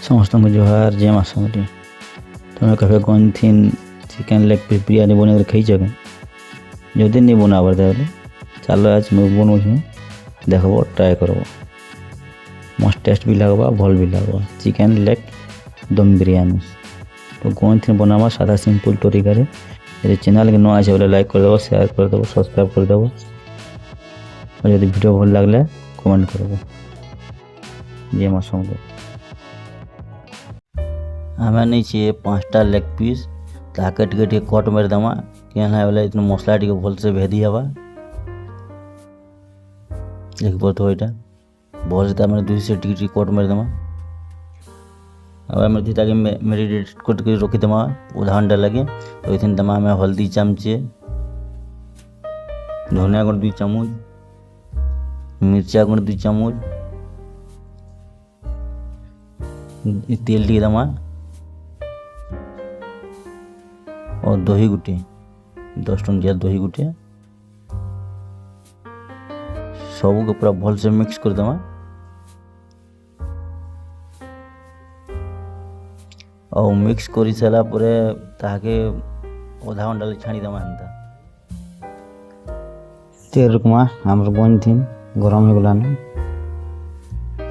समस्त जोहार जय माँ समरी तुम्हें कहे कौन थी चिकेन लेग पीस बिरयानी बने खाई जदि नहीं बनाबार ताहले चलो आज मैं बनऊ देखो ट्राए करब मस्त टेस्ट भी लगवा भल भी लगवा चिकेन लेग दम बिरयानी। तो कौन थी बनावा सादा सिंपल तरीका यदि चैनल के न आसे बोले लाइक कर देव शेयर कर देव सब्सक्राइब कर देव और यदि वीडियो भल लगले कमेंट करब। जय माँ समरी हमें नहीं चाहिए 5टा लेग पीस ताके टे कट मार देमा क्या बोले इतना मसला टे भल से भेदी हवा देखिए तो यहाँ भल से मैंने 2 से टी कट मार देमा अब ताकि मेरीनेट कर रखी देमा उदाहरण लगे। तो इतने दमा में हल्दी चमचे धनिया गुड़ 2 चम्मच मिर्चा गुड़ 2 चम्मच तेल टी दमा और दही गुटे 10 टंकिया दही गुटे सब को पूरा भल से मिक्स कर देमा और मिक्स कर सारा परे ताके आधा घंटा छाणी देमा हेन्ता तेल रुकमा हमर बन थी गरम हो गलान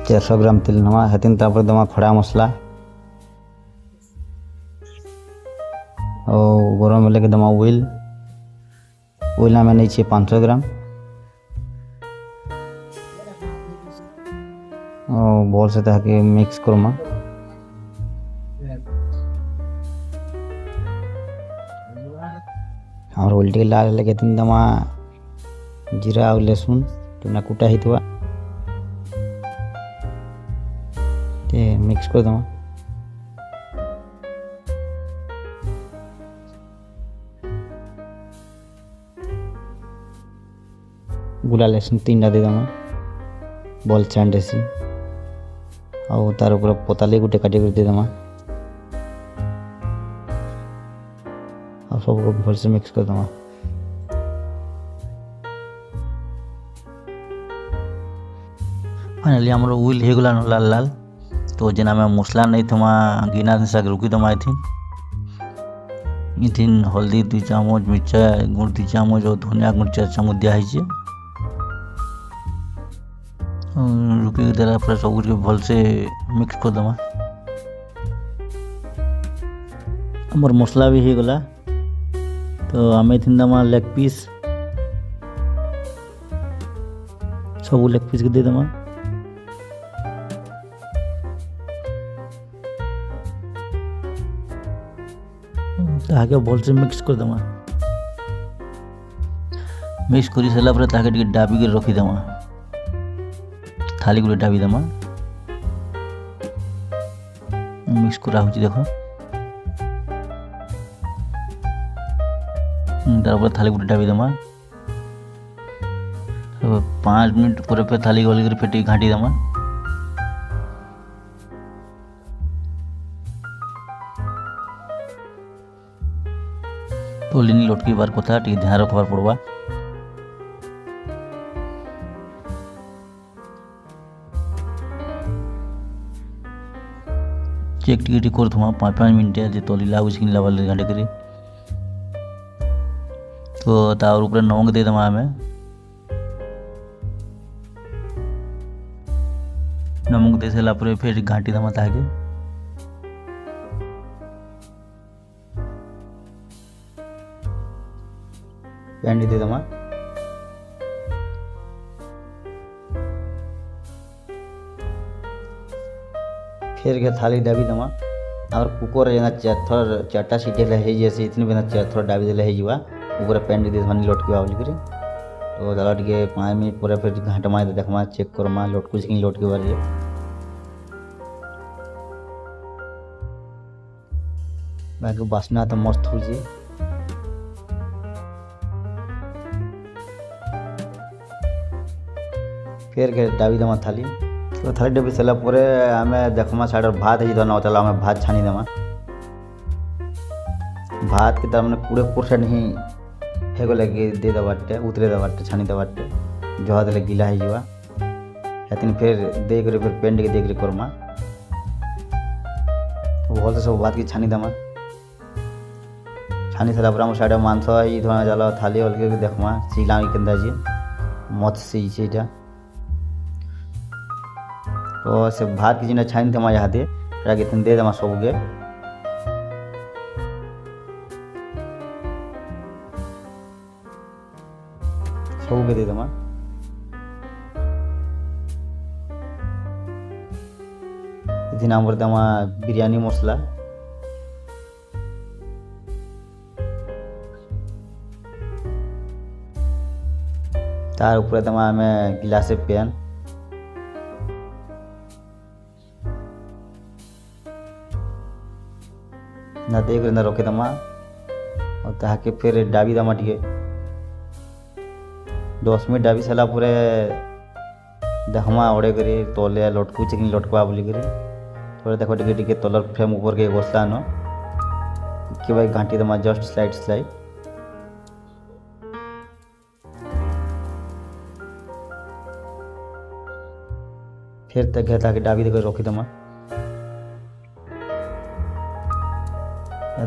400 ग्राम तेल नमा हेतिन तापर देमा खड़ा मसला और गरम होले के दमा ऑयल में नहीं चाहिए 500 ग्राम और बॉल से ताकि मिक्स करमा और उल्टी लाल लगे तीन दमा जीरा और लहसुन टुना कुटा ही थोड़ा ते मिक्स कर दमा गुला लहसुन 3टा दे दमा बॉल छांड सी और तार ऊपर पताली गुटे काटी कर दे दमा और सबको भल से मिक्स कर दमा। फाइनली हमारा ऑयल हो गला लाल लाल। तो जेना में मसला नहीं थमा गिना साग रुकी दमा इथिन हल्दी 2 चम्मच मिर्चा गुड़ 2 चम्मच और धनिया गुड़ 4 चम्मच दिया है रुकी देला पूरा सब कुछ भल से मिक्स कर दमा। हमर मसला भी हो गला। तो हमें थी दमा लेग पीस सब लेग पीस के दे दमा ताके भल से मिक्स कर दमा। मिक्स कर सारा पर ताके डाबी कर रखी दमा थाली गुटे डाबी दमा मिक्स करा हो देख तार थाली गुटे डाबी दमा 5 मिनट पर पे थाली गली कर फेटी घाटी दमा तो लिनी लटकी बार कथा टी ध्यान रखबार पड़वा। चेक टिकट कर 5 मिनट जो तली लागू कि लाल घाटे करी। तो तार ऊपर नमक दे दमा हमें नमक दे सारा पर फिर घाटी दमा ताके पेंडी दे दमा फिर के थाली डाबी दमा और कुकर जेना 4टा सीटी जैसे इतने बिना 4 थोड़ा डाबी देले हो ऊपर पेंडी दे धनी लटकवा बोली करी। तो दादा टे 5 मिनट पर फिर घाटमा देखमा चेक करमा लटकू कि लटके बारे बाकी बासना तो मस्त हो फिर के डाबी दमा थाली। तो थाली डबी सारा पर आम देखमा साइड भात है न चला आम भात छाणी देमा भात के मैंने 20% ही हो गले दे देवाटे उतरे देवाटे छाणी देवाटे जहा देले गिला हो फिर दे फिर पेंट के दे करमा भलसे सब भात के छानी देमा। छानी सारा पर आम साइड मांस ये धोना जाला थाली हल्के देखमा सिला केन्दा जे मत सीचे এটা। तो से भात के जिना छानी देमा यादे एटा के दे देमा सबके। सबके दे देमा। इथि नाम पर देमा बिरयानी मसला। तार ऊपर देमा हमें गिलासे पेन। ना देख ना रखे देमा और ताके फिर डाबी देमा टिके 10 मिनट डाबी सारा पूरे देखमा ओड़े करी तले लटकू चिकन लटकवा बोली करी थोड़े देखो टिके टिके तलर फ्रेम ऊपर के बसला न कि भाई घाटी देमा जस्ट स्लाइड स्लाइड। फिर तक घेता के डाबी देकर रखी देमा।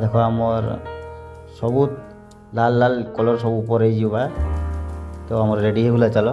देखो आमर सब लाल लाल कलर सब ऊपर हो तो आम रेडी हो गला। चलो